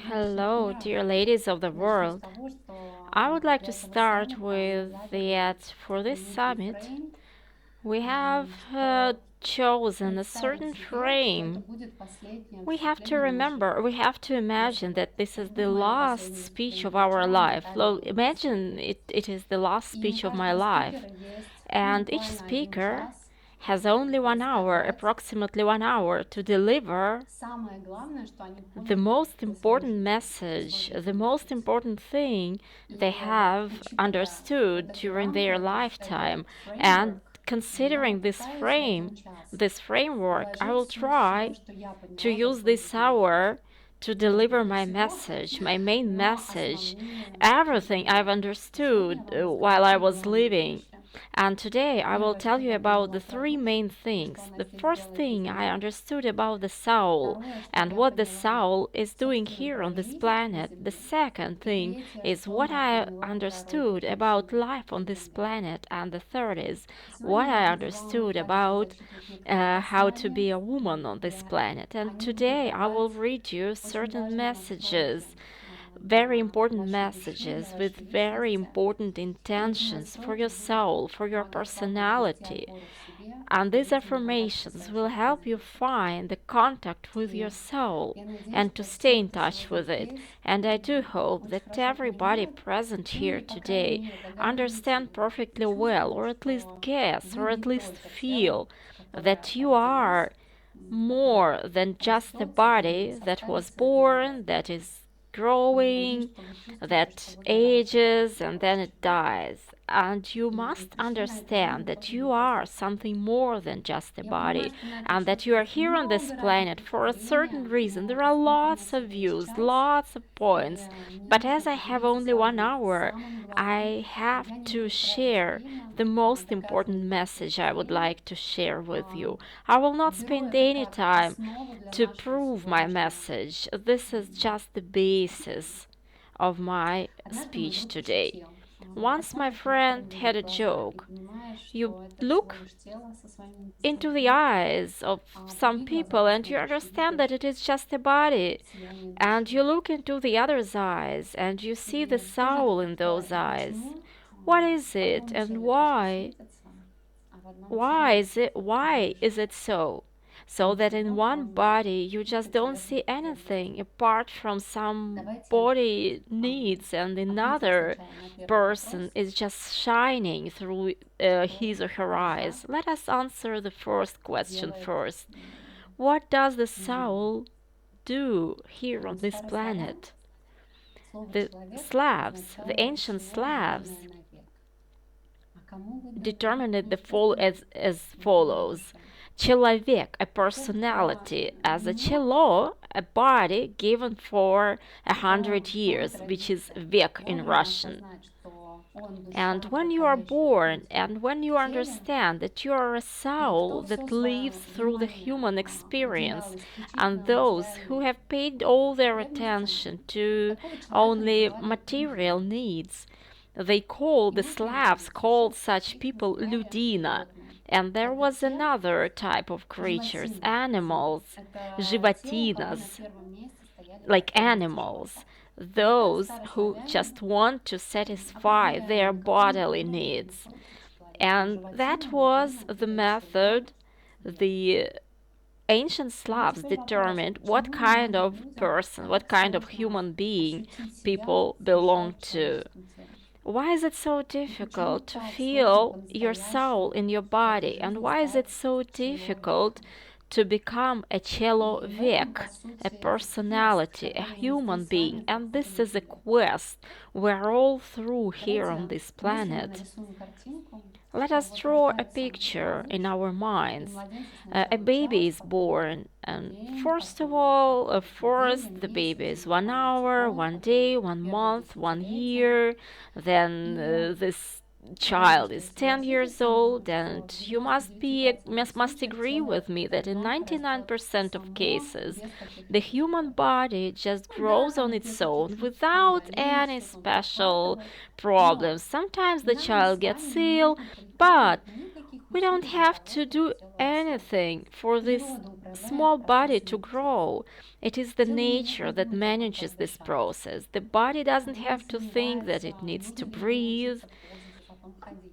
Hello, dear ladies of the world. I would like to start with that for this summit, we have chosen a certain frame. We have to remember, we have to imagine that this is the last speech of our life. Imagine it is the last speech of my life. And each speaker has only 1 hour, approximately 1 hour, to deliver the most important message, the most important thing they have understood during their lifetime. And considering this framework, I will try to use this hour to deliver my message, my main message, everything I've understood while I was living. And today I will tell you about the three main things. The first thing I understood about the soul and what the soul is doing here on this planet. The second thing is what I understood about life on this planet. And the third is what I understood about how to be a woman on this planet. And today I will read you certain messages, very important messages with very important intentions for your soul, for your personality. And these affirmations will help you find the contact with your soul and to stay in touch with it. And I do hope that everybody present here today understand perfectly well, or at least guess, or at least feel that you are more than just a body that was born, that is growing, that ages, and then it dies. And you must understand that you are something more than just a body, and that you are here on this planet for a certain reason. There are lots of views, lots of points, but as I have only 1 hour, I have to share the most important message I would like to share with you. I will not spend any time to prove my message. This is just the basis of my speech today. Once my friend had a joke. You look into the eyes of some people and you understand that it is just a body. And you look into the other's eyes and you see the soul in those eyes. What is it and why? Why is it so? So that in one body you just don't see anything apart from some body needs, and another person is just shining through his or her eyes. Let us answer the first question first. What does the soul do here on this planet? The Slavs, the ancient Slavs, determined it as follows. Человек, a personality, as a chelo, a body given for 100 years, which is vek in Russian. And when you are born, and when you understand that you are a soul that lives through the human experience, and those who have paid all their attention to only material needs, the Slavs called such people ludina. And there was another type of creatures, animals, животиnas, like animals, those who just want to satisfy their bodily needs. And that was the method the ancient Slavs determined what kind of person, what kind of human being people belong to. Why is it so difficult to feel your soul in your body? And why is it so difficult to become a человек, a personality, a human being? And this is a quest we're all through here on this planet. Let us draw a picture in our minds. A baby is born, and first of all, first the baby is 1 hour, 1 day, 1 month, 1 year. Then this child is 10 years old, and you must agree with me that in 99% of cases the human body just grows on its own without any special problems. Sometimes the child gets ill, but We don't have to do anything for this small body to grow. It is the nature that manages this process. The body doesn't have to think that it needs to breathe.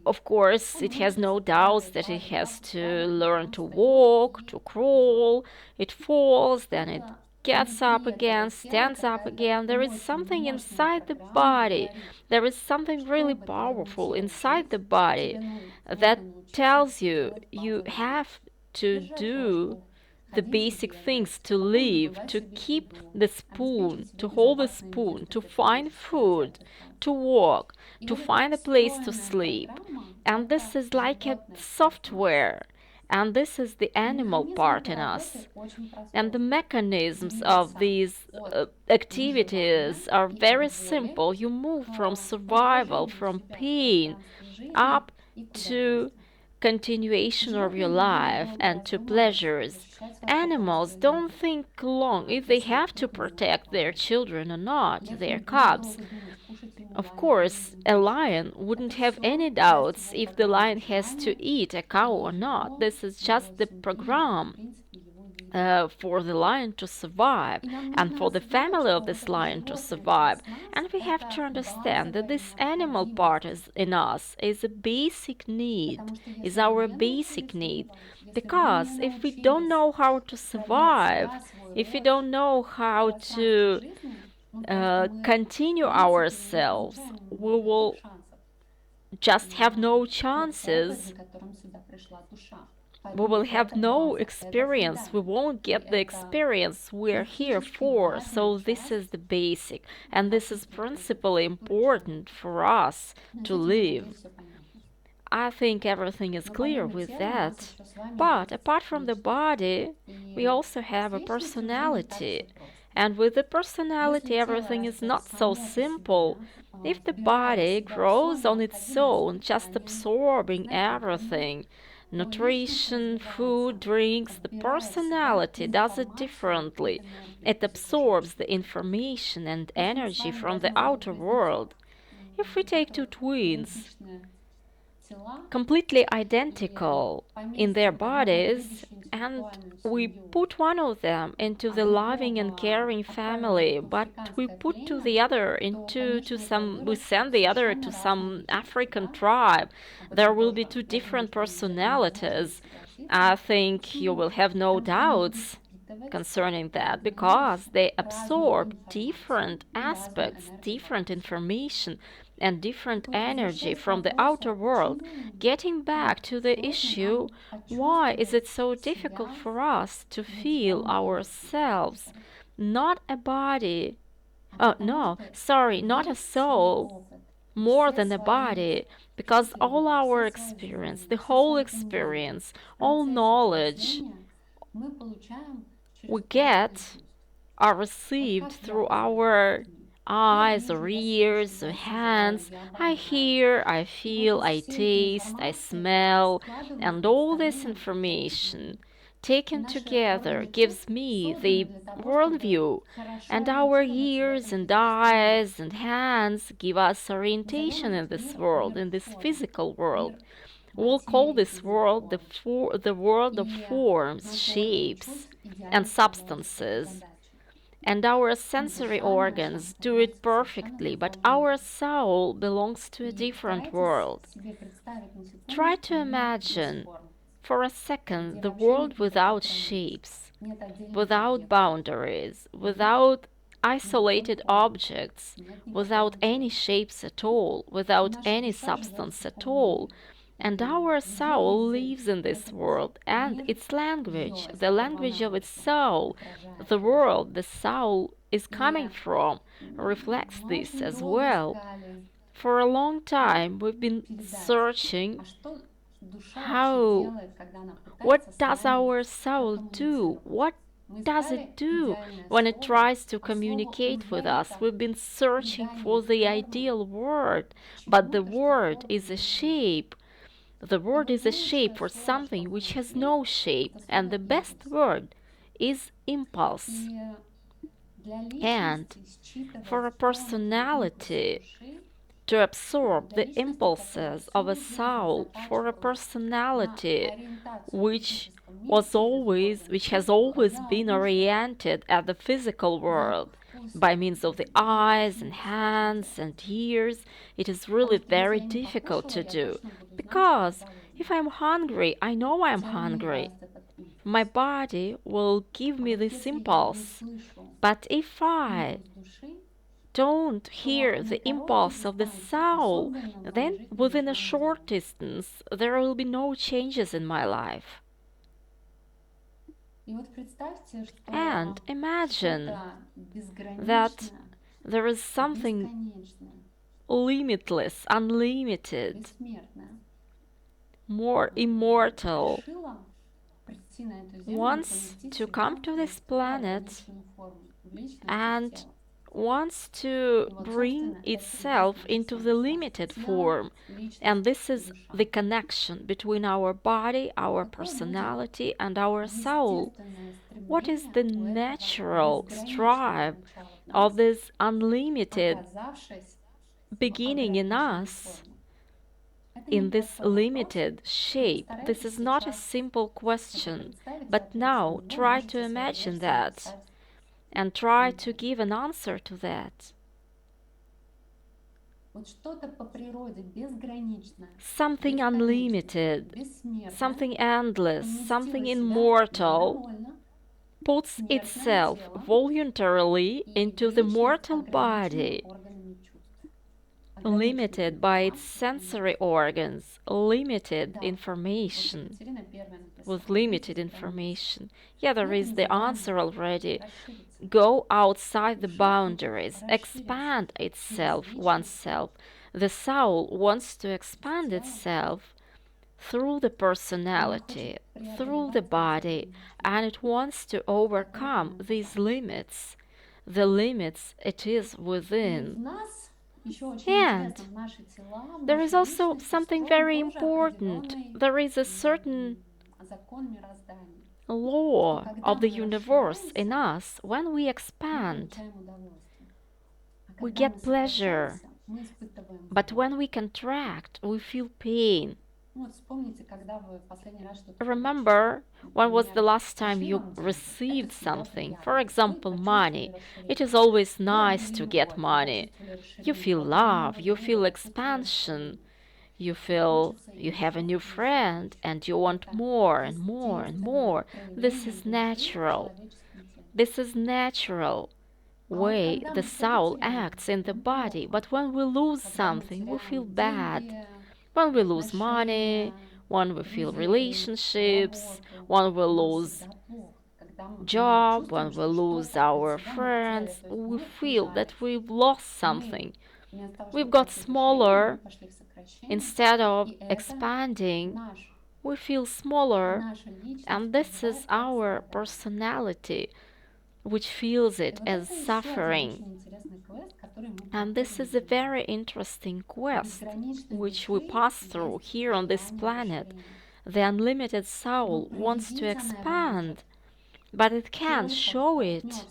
Of course, it has no doubts that it has to learn to walk, to crawl. It falls, then it gets up again, stands up again. There is something inside the body. There is something really powerful inside the body that tells you you have to do the basic things to live, to keep the spoon, to hold the spoon, to find food, to walk, to find a place to sleep. And this is like a software. And this is the animal part in us. And the mechanisms of these activities are very simple. You move from survival, from pain, up to continuation of your life and to pleasures. Animals don't think long if they have to protect their children or not, their cubs. Of course, a lion wouldn't have any doubts if the lion has to eat a cow or not. This is just the program for the lion to survive and for the family of this lion to survive. And we have to understand that this animal part is in us is a basic need, is our basic need. Because if we don't know how to survive, if we don't know how to continue ourselves, we will just have no chances. We will have no experience. We won't get the experience we're here for. So this is the basic, and this is principally important for us to live. I think everything is clear with that. But apart from the body, we also have a personality. And with the personality, everything is not so simple. If the body grows on its own, just absorbing everything, nutrition, food, drinks, the personality does it differently. It absorbs the information and energy from the outer world. If we take two twins, completely identical in their bodies, and we put one of them into the loving and caring family, but we put to the other into to some we send the other to some African tribe. There will be two different personalities. I think you will have no doubts concerning that because they absorb different aspects, different information, and different energy from the outer world. Getting back to the issue, why is it so difficult for us to feel ourselves? Not a body, no, sorry, not a soul, more than a body, because all our experience, the whole experience, all knowledge we get are received through our eyes or ears or hands. I hear, I feel, I taste, I smell, and all this information taken together gives me the worldview, and our ears and eyes and hands give us orientation in this world, in this physical world. We'll call this world the world of forms, shapes, and substances. And our sensory organs do it perfectly, but our soul belongs to a different world. Try to imagine for a second the world without shapes, without boundaries, without isolated objects, without any shapes at all, without any substance at all. And our soul lives in this world, and its language, the language of its soul, the world the soul is coming from, reflects this as well. For a long time, we've been searching how, what does our soul do? What does it do when it tries to communicate with us? We've been searching for the ideal word, but the word is a shape. The word is a shape for something which has no shape, and the best word is impulse. And for a personality, to absorb the impulses of a soul for a personality which which has always been oriented at the physical world by means of the eyes and hands and ears. It is really very difficult to do because if I'm hungry, I know I'm hungry. My body will give me this impulse. But if I don't hear the impulse of the soul, then within a short distance there will be no changes in my life. And imagine that there is something limitless, unlimited, more immortal, wants to come to this planet and wants to bring itself into the limited form. And this is the connection between our body, our personality, and our soul. What is the natural strive of this unlimited beginning in us, in this limited shape? This is not a simple question, but now try to imagine that and try to give an answer to that. Something unlimited, something endless, something immortal puts itself voluntarily into the mortal body, limited by its sensory organs, limited information, with limited information. Yeah, there is the answer already. Go outside the boundaries, expand itself, oneself. The soul wants to expand itself through the personality, through the body, and it wants to overcome these limits, the limits it is within. And there is also something very important. There is a certain law of the universe in us. When we expand, we get pleasure, but when we contract, we feel pain. Remember, when was the last time you received something? For example, money. It is always nice to get money. You feel love, you feel expansion, you feel you have a new friend and you want more and more and more. This is natural. This is natural way the soul acts in the body. But when we lose something, we feel bad. When we lose money, when we feel relationships, when we lose job, when we lose our friends, we feel that we've lost something. We've got smaller. Instead of expanding, we feel smaller, and this is our personality, which feels it as suffering. And this is a very interesting quest which we pass through here on this planet. The unlimited soul wants to expand, but it can't show it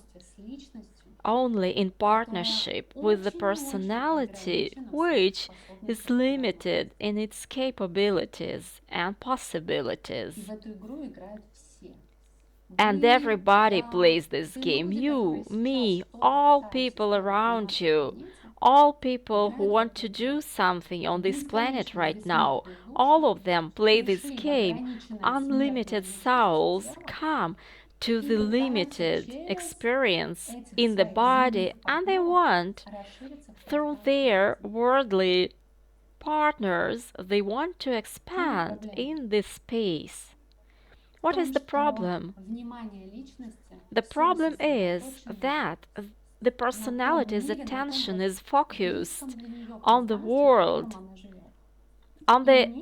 only in partnership with the personality, which is limited in its capabilities and possibilities. And everybody plays this game. You, me, all people around you, all people who want to do something on this planet right now, all of them play this game. Unlimited souls come to the limited experience in the body and they want, through their worldly partners, they want to expand in this space. What is the problem? The problem is that the personality's attention is focused on the world on the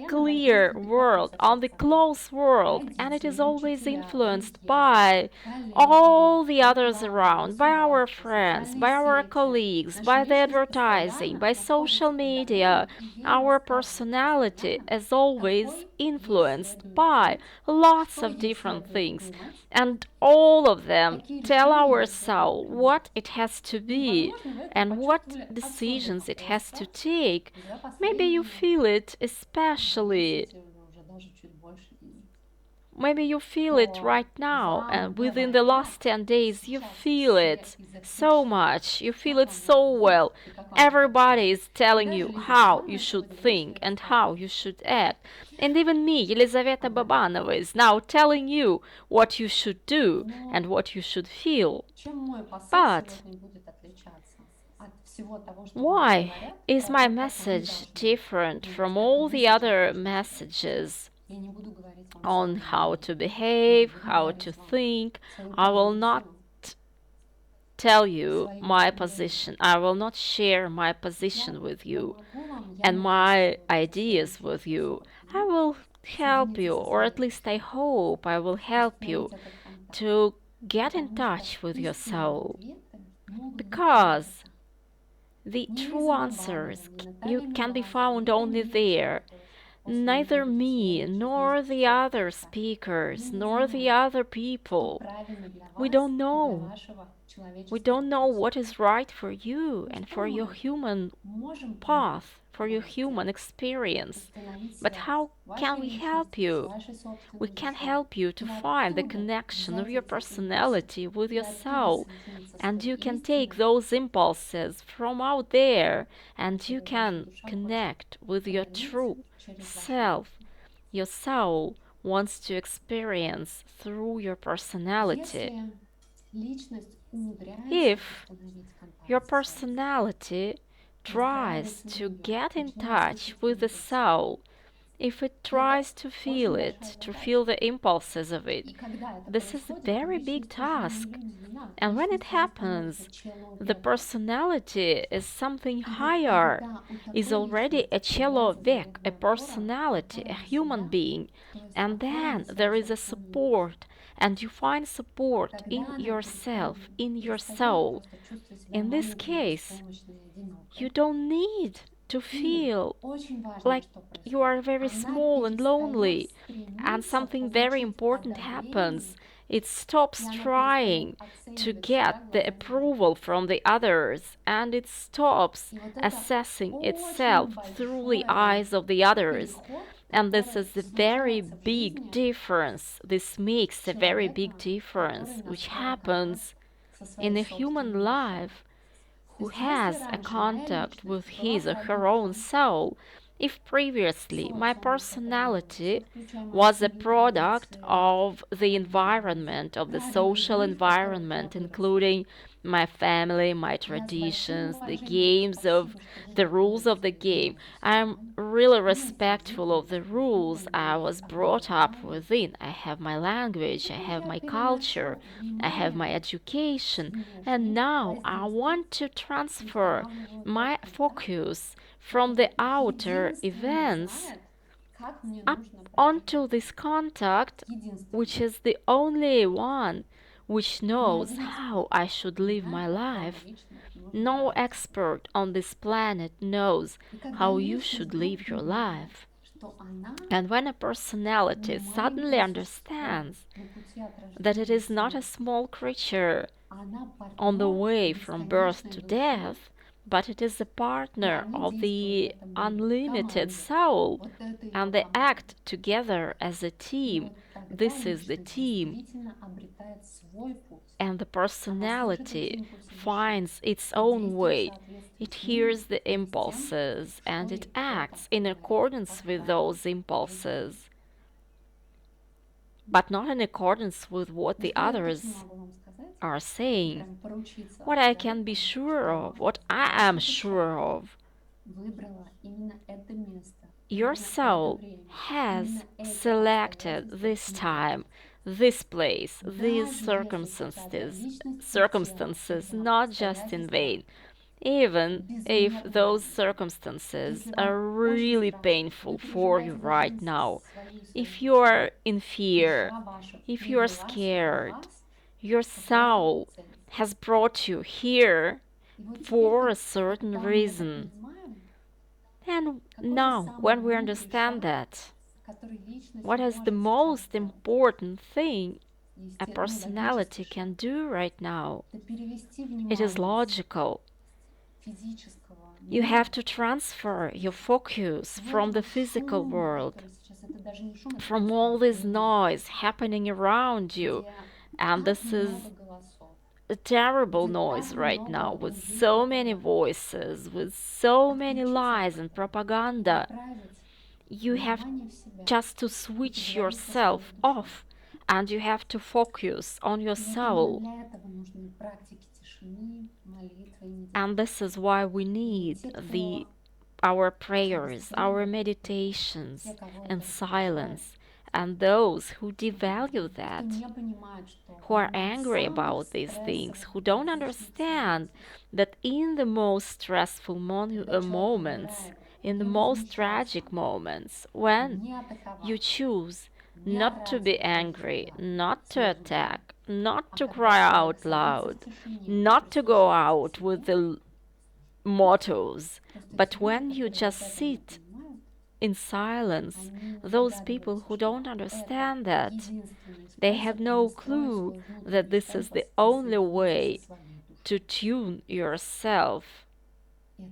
clear world, on the close world, and it is always influenced by all the others around, by our friends, by our colleagues, by the advertising, by social media. Our personality is always influenced by lots of different things, and all of them tell our soul what it has to be and what decisions it has to take. Maybe you feel it especially. Maybe you feel it right now, and within the last 10 days, you feel it so much. You feel it so well. Everybody is telling you how you should think and how you should act. And even me, Elizaveta Babanova, is now telling you what you should do and what you should feel. But why is my message different from all the other messages on how to behave, how to think? I will not tell you my position. I will not share my position with you and my ideas with you. I will help you, or at least I hope I will help you to get in touch with your soul. Because the true answers you can be found only there. Neither me, nor the other speakers, nor the other people. We don't know. We don't know what is right for you and for your human path, for your human experience. But how can we help you? We can help you to find the connection of your personality with your soul, and you can take those impulses from out there and you can connect with your true self. Your soul wants to experience through your personality. If your personality tries to get in touch with the soul, if it tries to feel the impulses of it, this is a very big task. And when it happens, the personality is something higher, is already a человек, a personality, a human being. And then there is a support, and you find support in yourself, in your soul. In this case, you don't need to feel like you are very small and lonely, and something very important happens. It stops trying to get the approval from the others, and it stops assessing itself through the eyes of the others. And this is a very big difference. This makes a very big difference, which happens in a human life who has a contact with his or her own soul. If previously my personality was a product of the environment, of the social environment, including my family, my traditions, the games of the rules of the game, I'm really respectful of the rules I was brought up within. I have my language, I have my culture, I have my education, and now I want to transfer my focus from the outer events up onto this contact, which is the only one which knows how I should live my life. No expert on this planet knows how you should live your life. And when a personality suddenly understands that it is not a small creature on the way from birth to death, but it is a partner of the unlimited soul, and they act together as a team. This is the team, and the personality finds its own way. It hears the impulses and it acts in accordance with those impulses, but not in accordance with what the others are saying. What I can be sure of, what I am sure of, your soul has selected this time, this place, these circumstances not just in vain. even if those circumstances are really painful for you right now. If you are in fear, if you are scared, your soul has brought you here for a certain reason. And now, when we understand that, what is the most important thing a personality can do right now? It is logical. You have to transfer your focus from the physical world, from all this noise happening around you. And this is a terrible noise right now with so many voices, with so many lies and propaganda. You have just to switch yourself off and you have to focus on your soul. And this is why we need the our prayers, our meditations, and silence. And those who devalue that, who are angry about these things, who don't understand that in the most stressful moments, in the most tragic moments, when you choose not to be angry, not to attack, not to cry out loud, not to go out with the mottos, but when you just sit in silence, those people who don't understand that, they have no clue that this is the only way to tune yourself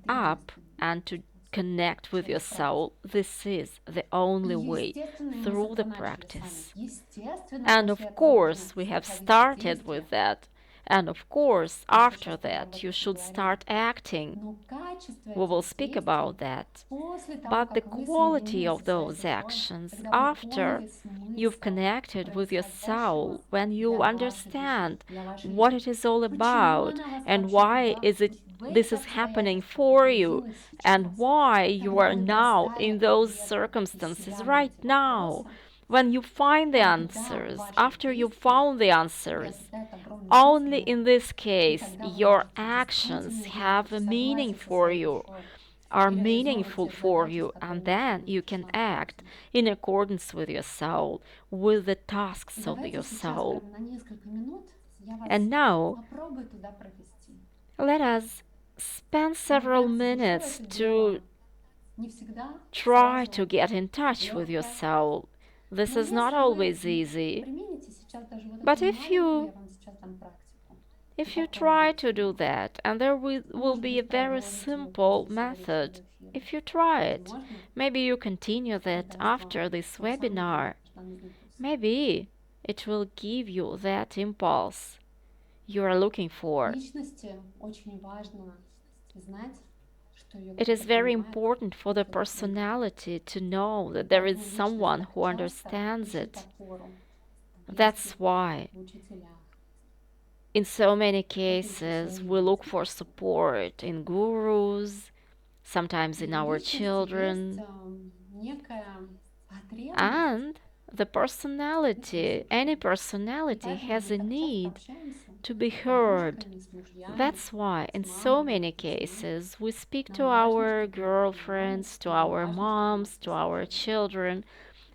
up and to connect with your soul. This is the only way through the practice. And of course, we have started with that. And of course, after that, you should start acting. We will speak about that. But the quality of those actions after you've connected with your soul, when you understand what it is all about and why is it this is happening for you and why you are now in those circumstances right now. When you find the answers, after you found the answers, only in this case your actions have a meaning for you, are meaningful for you, and then you can act in accordance with your soul, with the tasks of your soul. And now, let us spend several minutes to try to get in touch with your soul. This is not always easy, but if you try to do that, and there will be a very simple method, if you try it, maybe you continue that after this webinar, maybe it will give you that impulse you are looking for. It is very important for the personality to know that there is someone who understands it. That's why in so many cases, we look for support in gurus, sometimes in our children, and any personality has a need to be heard. That's why, in so many cases, we speak to our girlfriends, to our moms, to our children.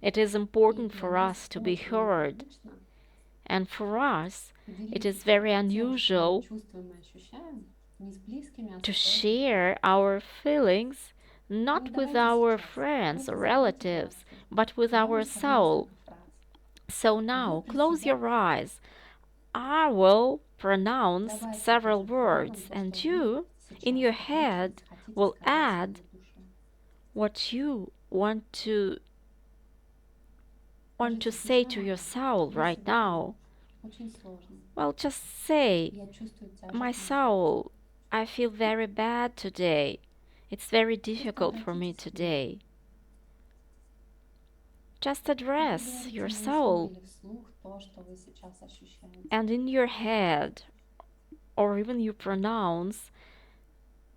It is important for us to be heard. And for us, it is very unusual to share our feelings not with our friends or relatives, but with our soul. So now, close your eyes. I will pronounce several words, and you, in your head, will add what you want to say to your soul right now. Well, just say, my soul, I feel very bad today. It's very difficult for me today. Just address your soul. And in your head, or even you pronounce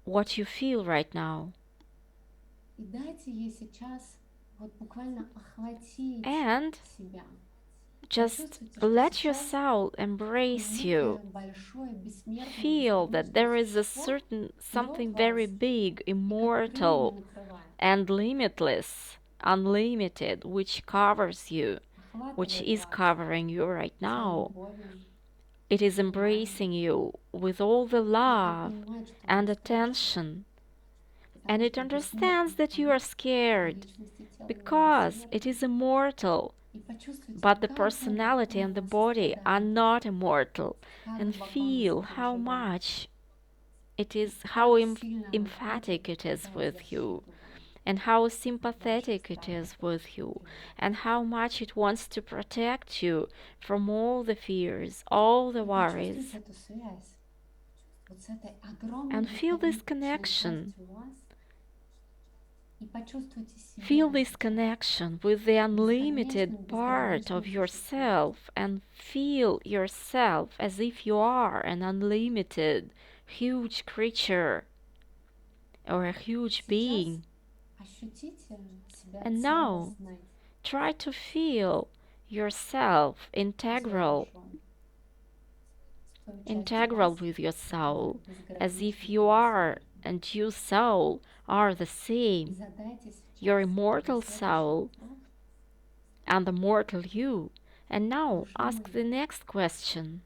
what you feel right now. And Just let your soul embrace you. Feel that there is a certain something very big, immortal, and limitless, unlimited, which covers you, which is covering you right now. It is embracing you with all the love and attention, and it understands that you are scared because it is immortal, but the personality and the body are not immortal, and feel how much it is, how emphatic it is with you, and how sympathetic it is with you, and how much it wants to protect you from all the fears, all the worries, and feel this connection. Feel this connection with the unlimited part of yourself and feel yourself as if you are an unlimited, huge creature or a huge being. And now try to feel yourself integral with your soul, as if you are and your soul are the same, your immortal soul and the mortal you. And now ask the next question.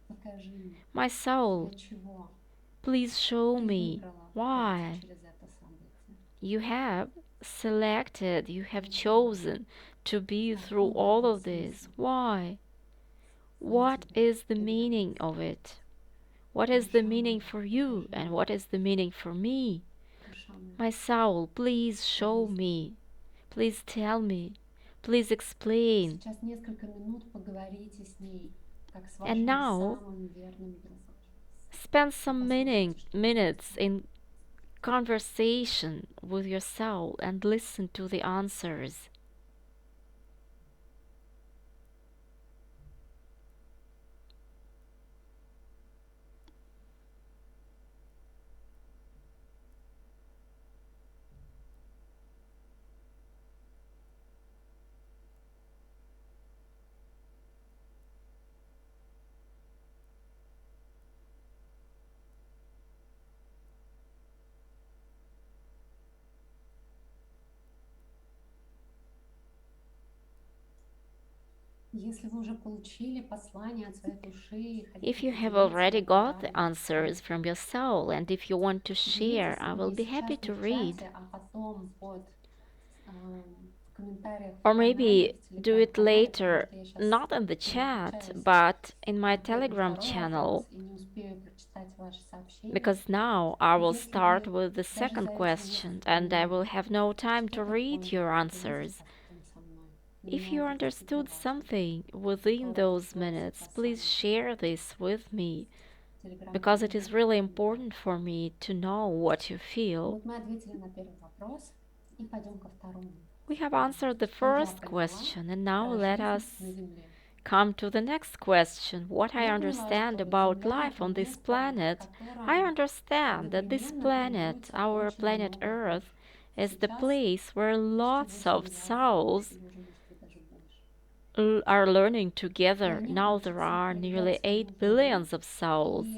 My soul, please show me why you have selected, you have chosen to be through all of this. Why? What is the meaning of it? What is the meaning for you and what is the meaning for me? My soul, please show me. Please tell me. Please explain. And now spend some minutes in conversation with your soul and listen to the answers. If you have already got the answers from your soul and if you want to share, I will be happy to read. Or maybe do it later, not in the chat, but in my Telegram channel, because now I will start with the second question and I will have no time to read your answers. If you understood something within those minutes, please share this with me because it is really important for me to know what you feel. We have answered the first question, and now let us come to the next question. What I understand about life on this planet, I understand that this planet, our planet Earth, is the place where lots of souls are learning together. Now there are nearly 8 billions of souls,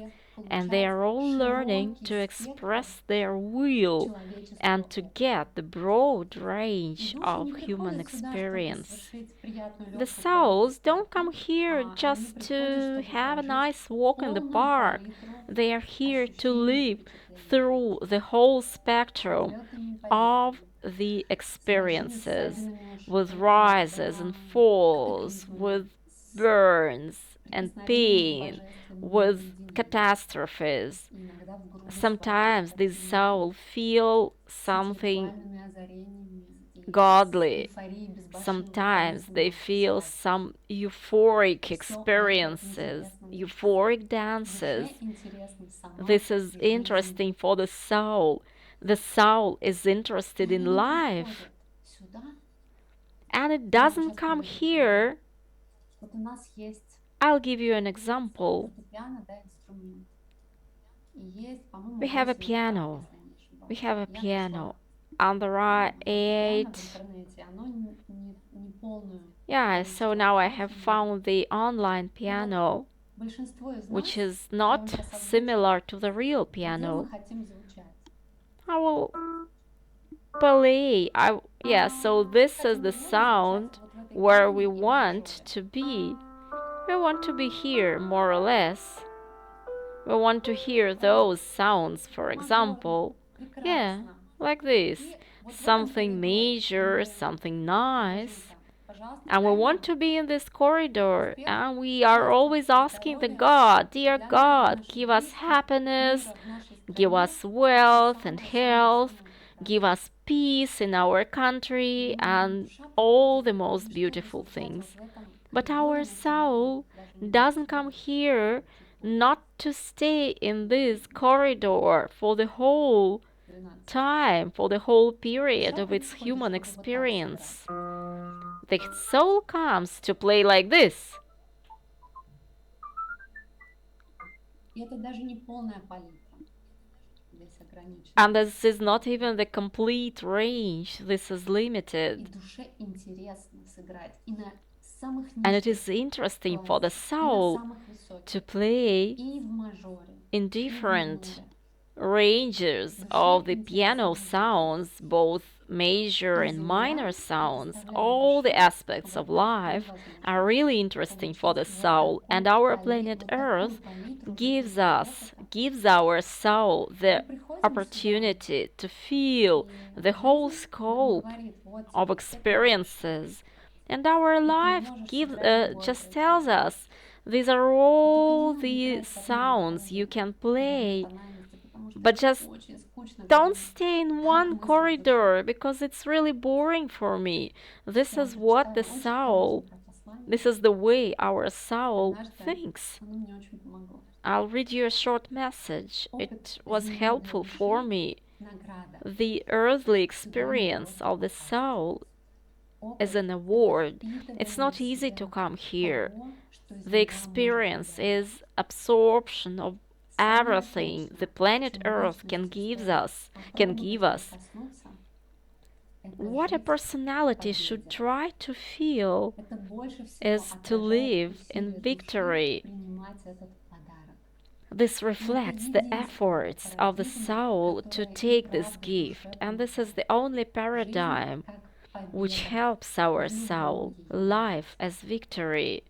and they are all learning to express their will and to get the broad range of human experience. The souls don't come here just to have a nice walk in the park. They are here to live through the whole spectrum of the experiences with rises and falls, with burns and pain, with catastrophes. Sometimes these souls feel something godly. Sometimes they feel some euphoric experiences, euphoric dances. This is interesting for the soul. The soul is interested in life. And it doesn't come here. I'll give you an example. We have a piano. We have a piano. And there are 8. Yeah, so now I have found the online piano, which is not similar to the real piano. I will play. Yeah, so this is the sound where we want to be. We want to be here, more or less. We want to hear those sounds, for example. Yeah, like this. Something major, something nice. And we want to be in this corridor, and we are always asking the God, dear God, give us happiness, give us wealth and health, give us peace in our country, and all the most beautiful things. But our soul doesn't come here not to stay in this corridor for the whole time, for the whole period of its human experience. The soul comes to play like this. And this is not even the complete range, this is limited. And it is interesting for the soul to play in different ranges of the piano sounds, both major and minor sounds. All the aspects of life are really interesting for the soul, and our planet Earth gives our soul the opportunity to feel the whole scope of experiences. And our life just tells us these are all the sounds you can play, but just don't stay in one corridor because it's really boring for me. This is what the soul, this is the way our soul thinks. I'll read you a short message. It was helpful for me. The earthly experience of the soul is an award. It's not easy to come here. The experience is absorption of everything the planet Earth can give us. What a personality should try to feel is to live in victory. This reflects the efforts of the soul to take this gift, and this is the only paradigm which helps our soul live as victory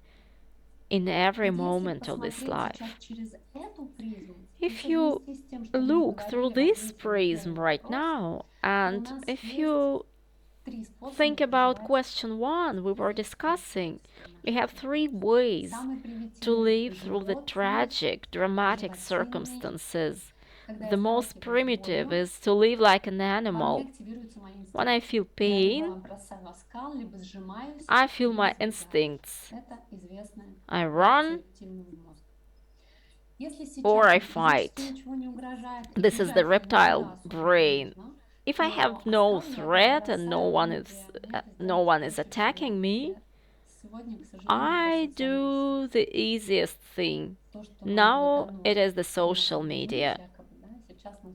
in every moment of this life. If you look through this prism right now, and if you think about question one we were discussing, we have three ways to live through the tragic, dramatic circumstances. The most primitive is to live like an animal. When I feel pain, I feel my instincts. I run or I fight. This is the reptile brain. If I have no threat and no one is attacking me, I do the easiest thing. Now it is the social media.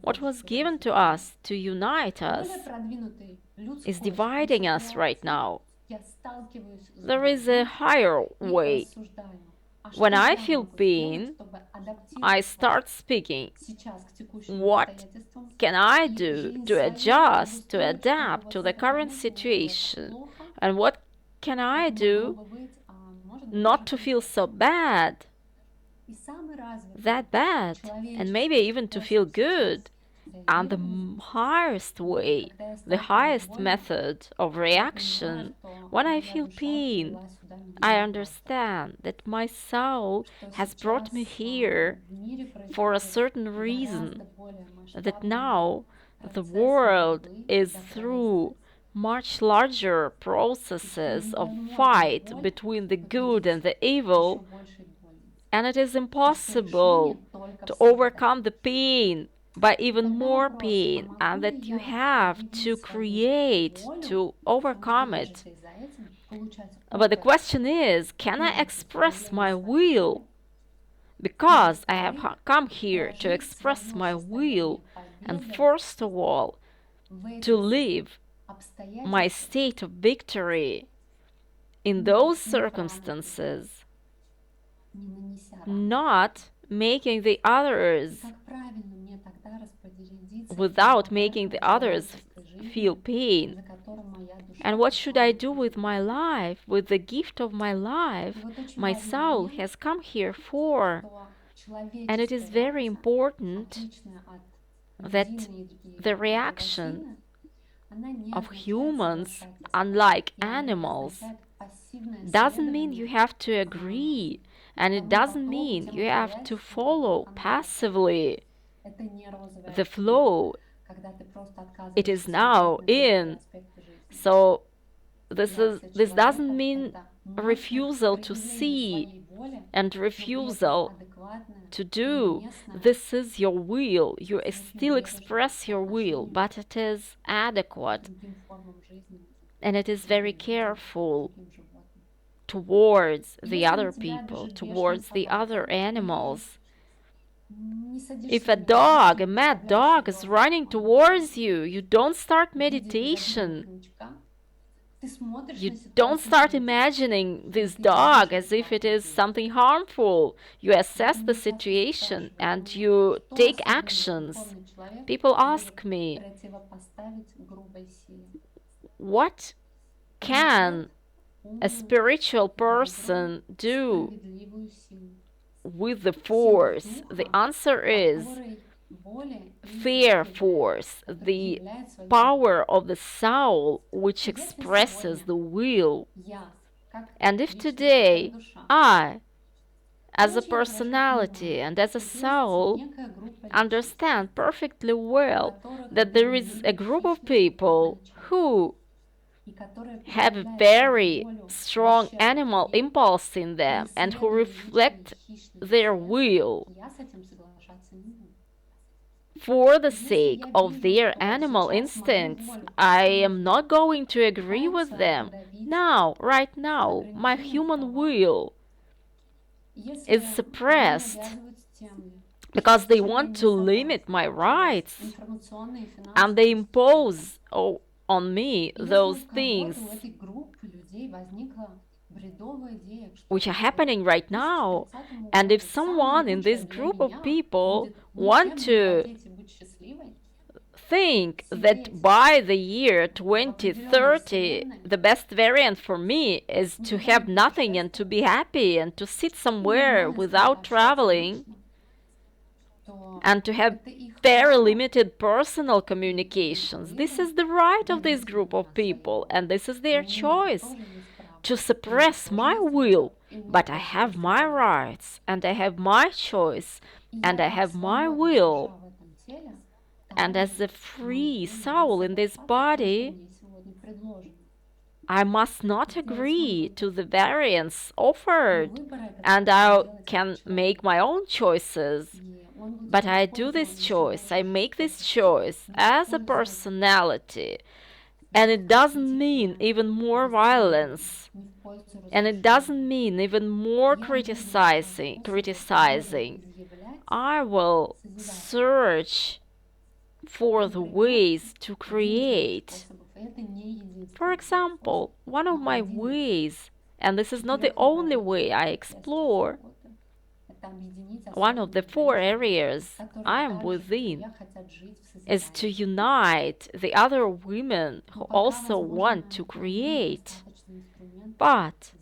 What was given to us to unite us is dividing us right now. There is a higher way. When I feel pain, I start speaking. What can I do to adjust, to adapt to the current situation? And what can I do not to feel so bad, that bad, and maybe even to feel good? And the highest way, the highest method of reaction, when I feel pain, I understand that my soul has brought me here for a certain reason, that now the world is through much larger processes of fight between the good and the evil, and it is impossible to overcome the pain by even more pain, and that you have to create to overcome it. But the question is, can I express my will? Because I have come here to express my will, and first of all, to live my state of victory in those circumstances, not making the others without making the others feel pain. And what should I do with my life, with the gift of my life my soul has come here for? And it is very important that the reaction of humans, unlike animals, doesn't mean you have to agree, and it doesn't mean you have to follow passively the flow it is now in. So this doesn't mean refusal to see and refusal to do. This is your will. You still express your will, but it is adequate and it is very careful towards the other people, towards the other animals. If a mad dog is running towards you, you don't start meditation. You don't start imagining this dog as if it is something harmful. You assess the situation and you take actions. People ask me, what can a spiritual person do with the force? The answer is fair force, the power of the soul which expresses the will. And if today I, as a personality and as a soul, understand perfectly well that there is a group of people who have a very strong animal impulse in them and who reflect their will for the sake of their animal instincts, I am not going to agree with them. Now, right now, my human will is suppressed because they want to limit my rights and they impose on me those things which are happening right now. And if someone in this group of people want to think that by the year 2030 the best variant for me is to have nothing and to be happy and to sit somewhere without traveling and to have very limited personal communications. This is the right of this group of people and this is their choice to suppress my will. But I have my rights and I have my choice and I have my will. And as a free soul in this body, I must not agree to the variance offered, and I can make my own choices. But I do this choice, I make this choice as a personality, and it doesn't mean even more violence, and it doesn't mean even more criticizing. I will search for the ways to create. For example, one of my ways, and this is not the only way I explore, one of the 4 areas I am within is to unite the other women who also want to create, but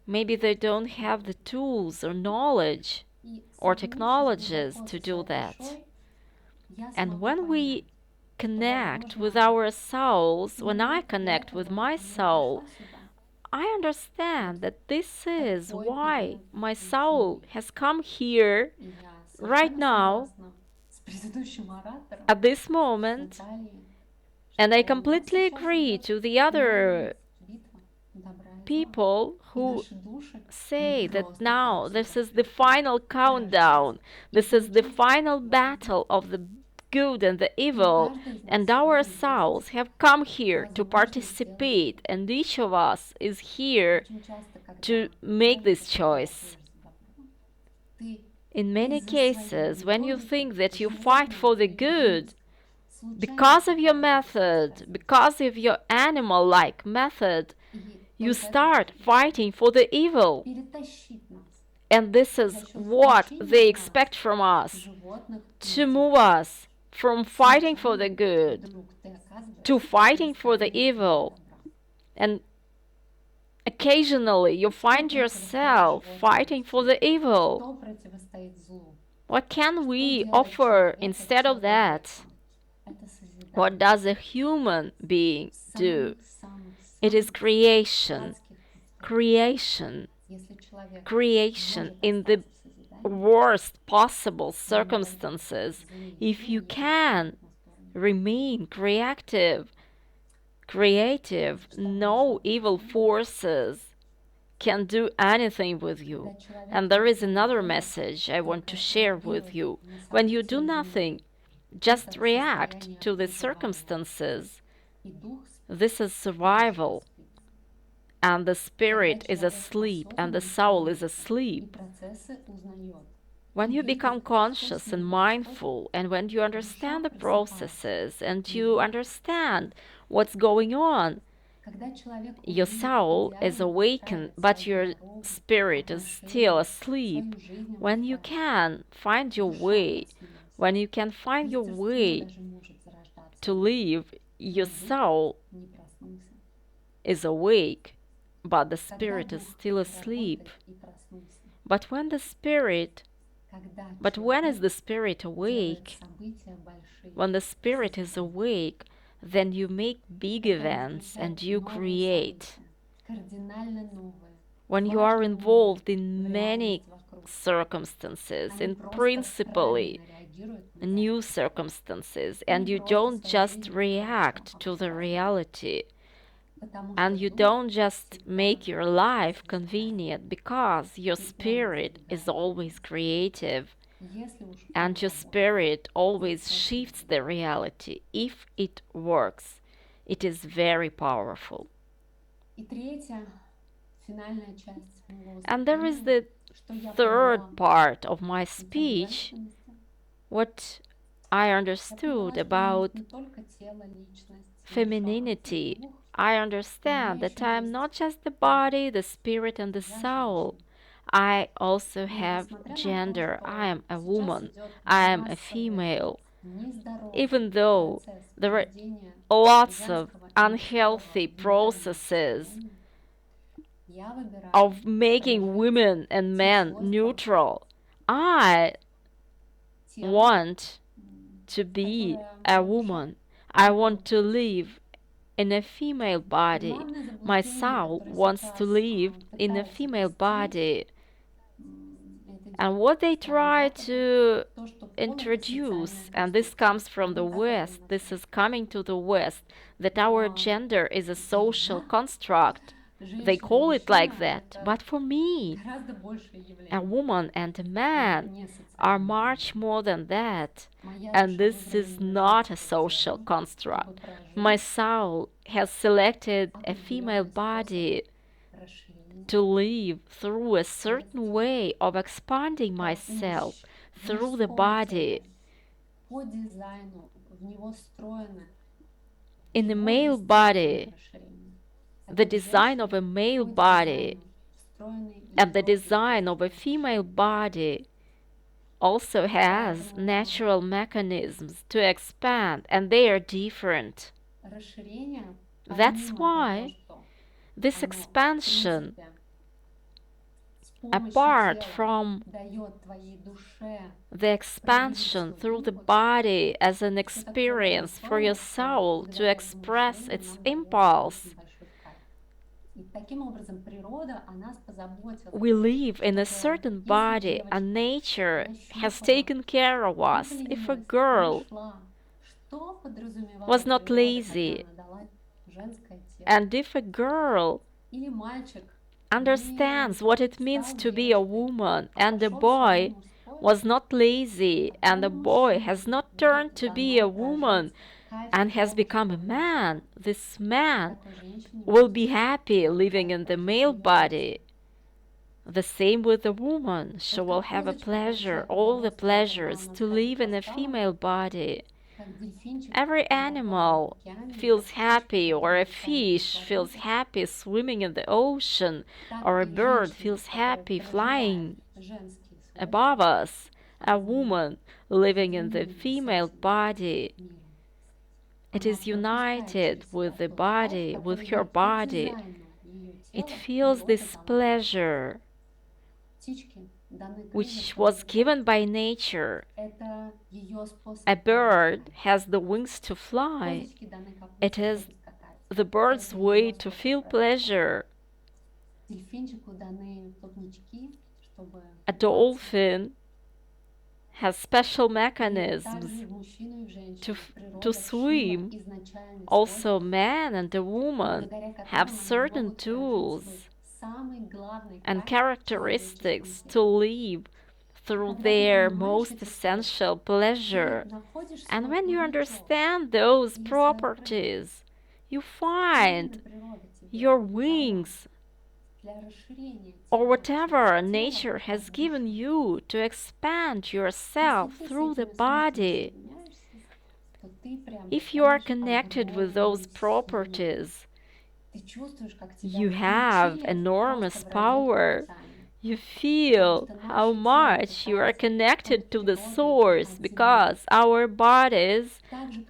maybe they don't have the tools or knowledge or technologies to do that. And when we connect with our souls, when I connect with my soul, I understand that this is why my soul has come here right now, at this moment, and I completely agree to the other people who say that now this is the final countdown, this is the final battle of the good and the evil, and our souls have come here to participate, and each of us is here to make this choice. In many cases, when you think that you fight for the good, because of your method, because of your animal-like method, You start fighting for the evil. And this is what they expect from us, to move us from fighting for the good to fighting for the evil. And occasionally you find yourself fighting for the evil. What can we offer instead of that? What does a human being do? It is creation. Creation. Creation in the worst possible circumstances. If you can remain creative, no evil forces can do anything with you. And there is another message I want to share with you. When you do nothing, just react to the circumstances. This is survival. And the spirit is asleep, and the soul is asleep. When you become conscious and mindful, and when you understand the processes, and you understand what's going on, your soul is awakened, but your spirit is still asleep. When you can find your way, when you can find your way to live, your soul is awake, but the spirit is still asleep. But when the spirit But when is the spirit awake? When the spirit is awake, then you make big events and you create. When you are involved in many circumstances, in principally new circumstances, and you don't just react to the reality, and you don't just make your life convenient, because your spirit is always creative and your spirit always shifts the reality. If it works, it is very powerful. And there is the third part of my speech, what I understood about femininity. I understand that I am not just the body, the spirit, and the soul. I also have gender. I am a woman. I am a female. Even though there are lots of unhealthy processes of making women and men neutral, I want to be a woman. I want to live in a female body. My soul wants to live in a female body. And what they try to introduce, and this comes from the West, this is coming to the West, that our gender is a social construct. They call it like that. But for me, a woman and a man are much more than that. And this is not a social construct. My soul has selected a female body to live through a certain way of expanding myself through the body. In a male body, the design of a male body and the design of a female body also has natural mechanisms to expand, and they are different. That's why this expansion, apart from the expansion through the body as an experience for your soul to express its impulse, we live in a certain body, and nature has taken care of us. If a girl was not lazy, and if a girl understands what it means to be a woman, and a boy was not lazy, and the boy has not turned to be a woman and has become a man, this man will be happy living in the male body. The same with the woman. She will have a pleasure, all the pleasures, to live in a female body. Every animal feels happy, or a fish feels happy swimming in the ocean, or a bird feels happy flying above us. A woman living in the female body, it is united with the body, with her body. It feels this pleasure which was given by nature. A bird has the wings to fly. It is the bird's way to feel pleasure. A dolphin has special mechanisms to, to swim. Also, man and a woman have certain tools and characteristics to live through their most essential pleasure. And when you understand those properties, you find your wings or whatever nature has given you to expand yourself through the body. If you are connected with those properties, you have enormous power. You feel how much you are connected to the source because our bodies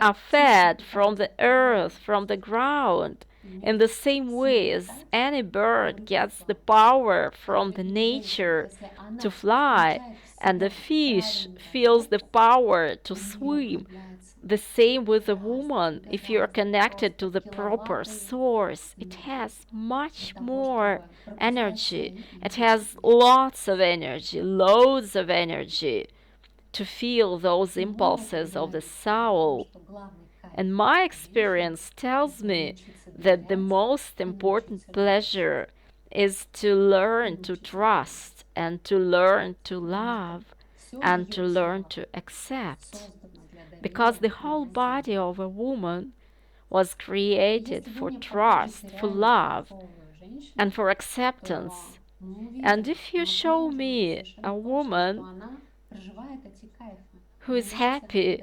are fed from the earth, from the ground. In the same way as any bird gets the power from the nature to fly, and the fish feels the power to swim. The same with a woman. If you are connected to the proper source, it has much more energy. It has lots of energy, loads of energy to feel those impulses of the soul. And my experience tells me that the most important pleasure is to learn to trust and to learn to love and to learn to accept. Because the whole body of a woman was created for trust, for love, and for acceptance. And if you show me a woman who is happy,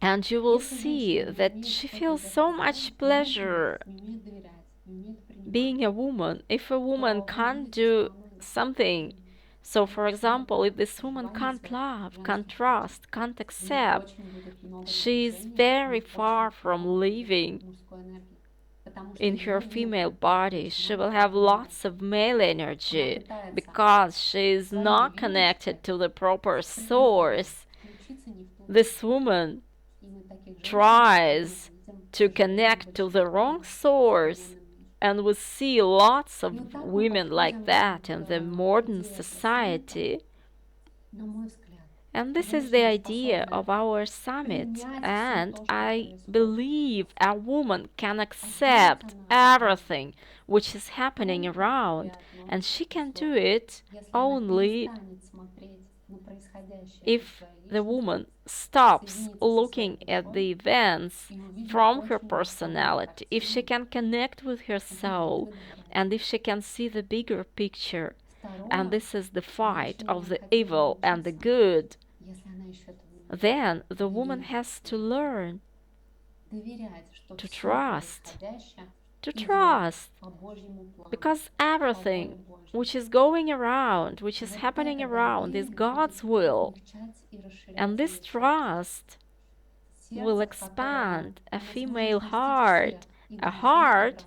and you will see that she feels so much pleasure being a woman. If a woman can't do something, so for example, if this woman can't love, can't trust, can't accept, she is very far from living in her female body. She will have lots of male energy because she is not connected to the proper source. This woman tries to connect to the wrong source, and we see lots of women like that in the modern society. And this is the idea of our summit. And I believe a woman can accept everything which is happening around, and she can do it only if the woman stops looking at the events from her personality, if she can connect with her soul, and if she can see the bigger picture. And this is the fight of the evil and the good. Then the woman has to learn to trust, to trust, because everything which is going around, which is happening around, is God's will. And this trust will expand a female heart, a heart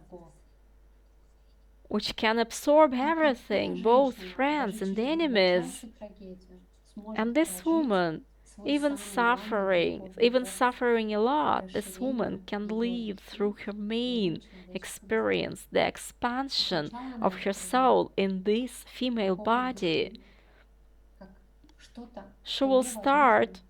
which can absorb everything, both friends and enemies. And this woman, even suffering a lot, this woman can live through her main experience, the expansion of her soul in this female body. She will start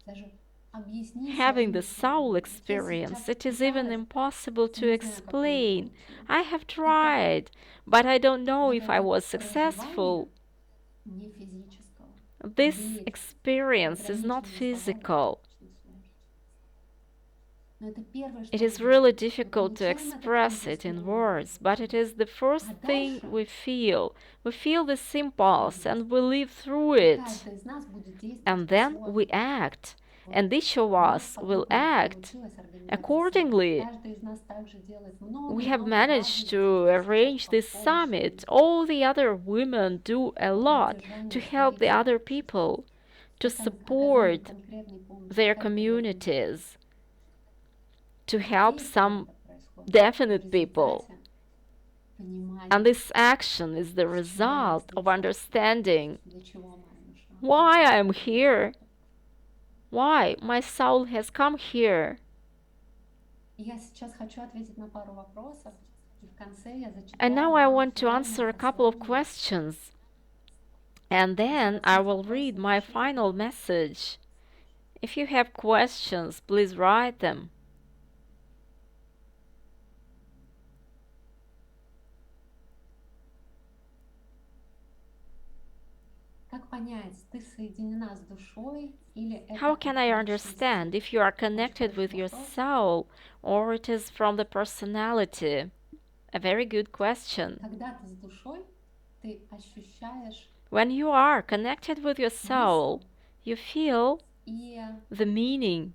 having the soul experience. It is even impossible to explain. I have tried, but I don't know if I was successful. This experience is not physical. It is really difficult to express it in words, but it is the first thing we feel. We feel this impulse and we live through it. And then we act. and each of us will act accordingly. We have managed to arrange this summit. All the other women do a lot to help the other people, to support their communities, to help some definite people. And this action is the result of understanding why I am here, why my soul has come here. And now I want to answer a couple of questions, and then I will read my final message. If you have questions, please write them. How can I understand if you are connected with your soul or it is from the personality? A very good question. When you are connected with your soul, you feel the meaning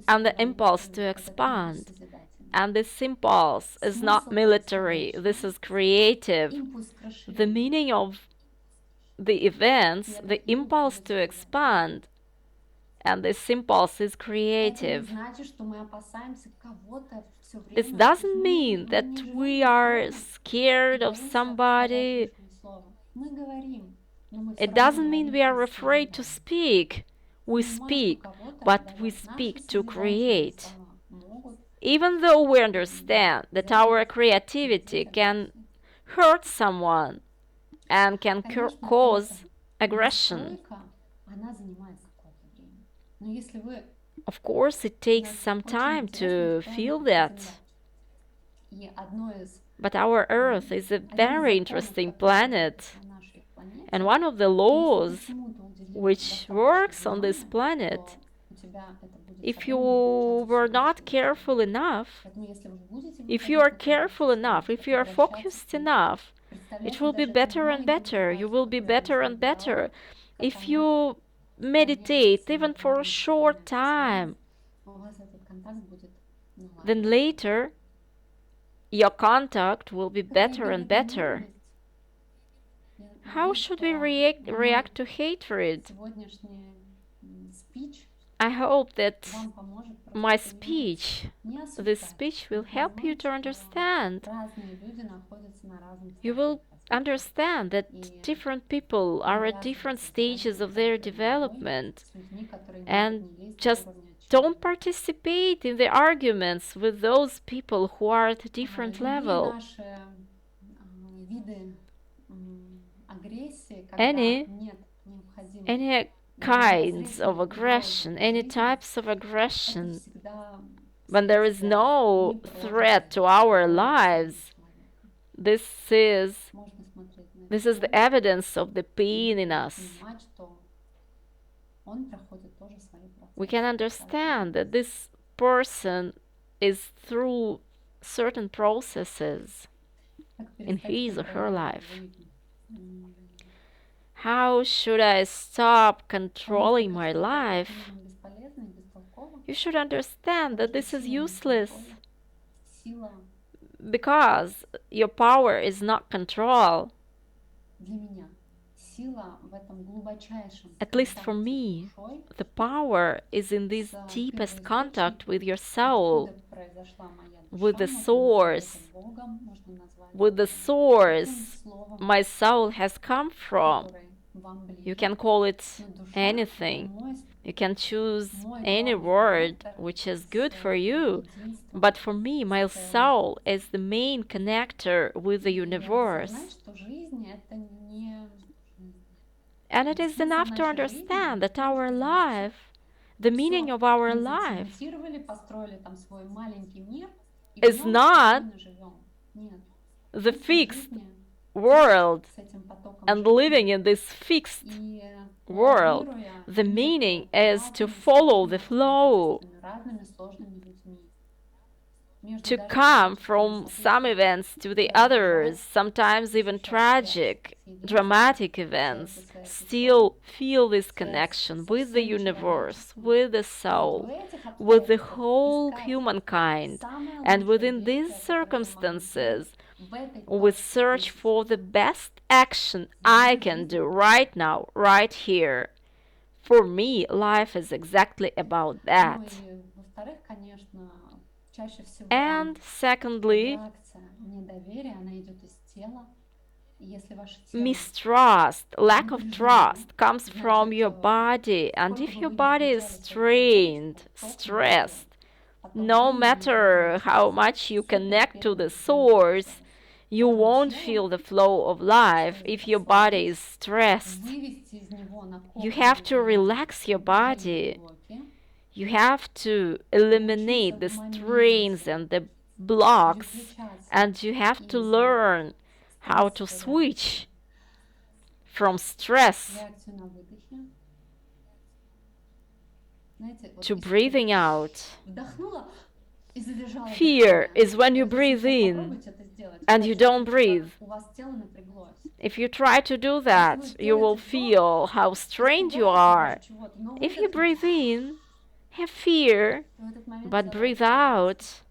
and the impulse to expand. And this impulse is not military, this is creative. The meaning of the events, the impulse to expand, and this impulse is creative. This doesn't mean that we are scared of somebody. It doesn't mean we are afraid to speak. We speak, but we speak to create. Even though we understand that our creativity can hurt someone and can cause aggression. Of course, it takes some time to feel that. But our Earth is a very interesting planet. And one of the laws which works on this planet, if you were not careful enough, if you are careful enough, if you are focused enough, it will be better and better. You will be better and better. If you meditate even for a short time, then later your contact will be better and better. How should we react to hatred? I hope that my speech, this speech will help you to understand. You will understand that different people are at different stages of their development, and just don't participate in the arguments with those people who are at a different level. Any kinds of aggression, any types of aggression, when there is no threat to our lives, this is the evidence of the pain in us. We can understand that this person is through certain processes in his or her life. How should I stop controlling my life? You should understand that this is useless, because your power is not control. At least for me, the power is in this deepest contact with your soul, with the source, my soul has come from. You can call it anything. You can choose any word which is good for you. But for me, my soul is the main connector with the universe. And it is enough to understand that our life, the meaning of our life, is not the fixed world and living in this fixed world. The meaning is to follow the flow. to come from some events to the others, sometimes even tragic, dramatic events, still feel this connection with the universe, with the soul, with the whole humankind. And within these circumstances, we search for the best action I can do right now, right here. For me, life is exactly about that. And secondly, mistrust, lack of trust comes from your body. And if your body is strained, stressed, no matter how much you connect to the source, you won't feel the flow of life if your body is stressed. You have to relax your body. You have to eliminate the strains and the blocks, and you have to learn how to switch from stress to breathing out. Fear is when you breathe in and you don't breathe. If you try to do that, you will feel how strained you are. If you breathe in, have fear, but breathe out,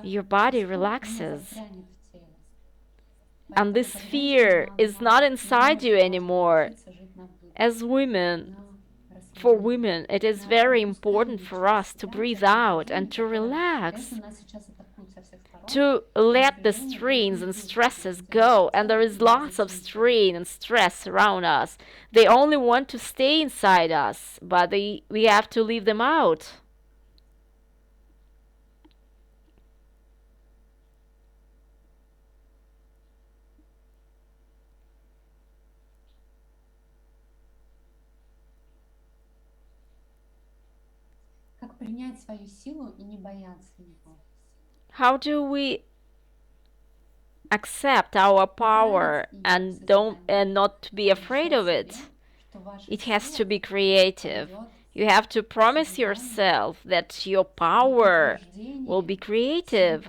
your body relaxes. And this fear is not inside you anymore. As women, for women, it is very important for us to breathe out and to relax, to let the strains and stresses go. And there is lots of strain and stress around us. They only want to stay inside us, but we have to leave them out. How do we accept our power and don't and not be afraid of it? It has to be creative. You have to promise yourself that your power will be creative,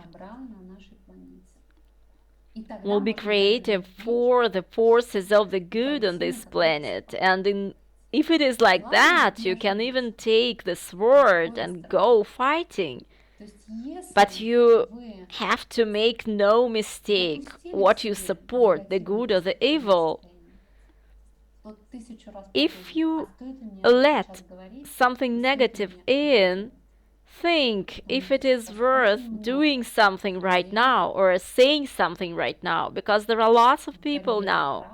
for the forces of the good on this planet. If it is like that, you can even take the sword and go fighting. But you have to make no mistake what you support, the good or the evil. If you let something negative in, think if it is worth doing something right now or saying something right now, because there are lots of people now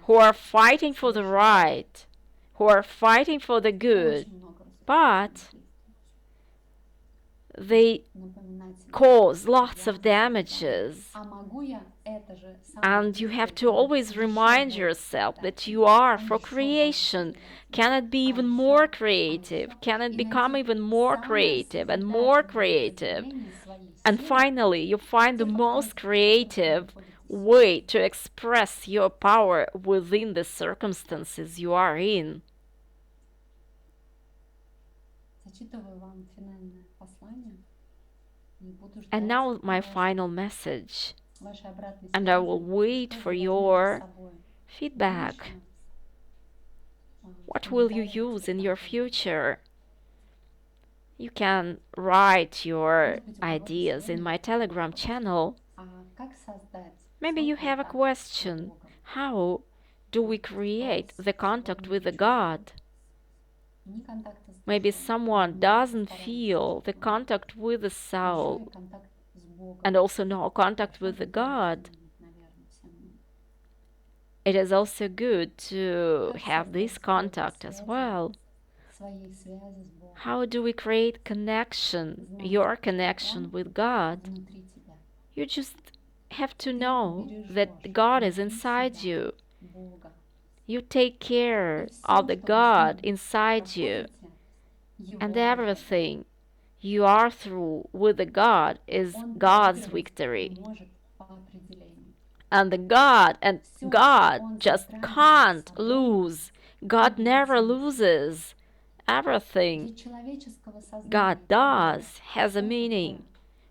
who are fighting for the right, who are fighting for the good, but they cause lots of damages. And you have to always remind yourself that you are for creation. Can it be even more creative? Can it become even more creative and more creative? And finally, you find the most creative way to express your power within the circumstances you are in. And now, my final message, and I will wait for your feedback. What will you use in your future? You can write your ideas in my Telegram channel. Maybe you have a question. How do we create the contact with the God? Maybe someone doesn't feel the contact with the soul and also no contact with the God. It is also good to have this contact as well. How do we create connection, your connection with God? You just have to know that God is inside you. You take care of the God inside you, and everything you are through with the God is God's victory. And God just can't lose. God never loses. Everything God does has a meaning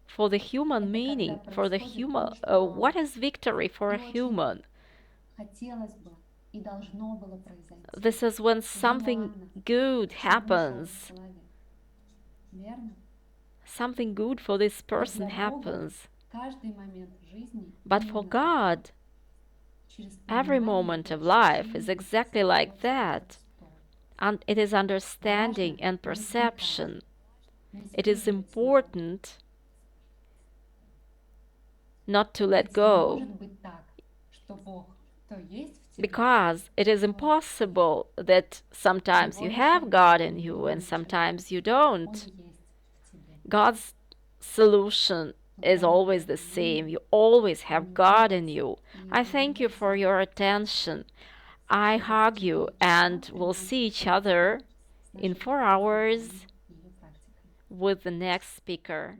for the human meaning, for the human. What is victory for a human? This is when something good happens. Something good for this person happens. But for God, every moment of life is exactly like that. And it is understanding and perception. It is important not to let go because it is impossible that sometimes you have God in you and sometimes you don't. God's solution is always the same. You always have God in you. I thank you for your attention. I hug you and we'll see each other in 4 hours with the next speaker.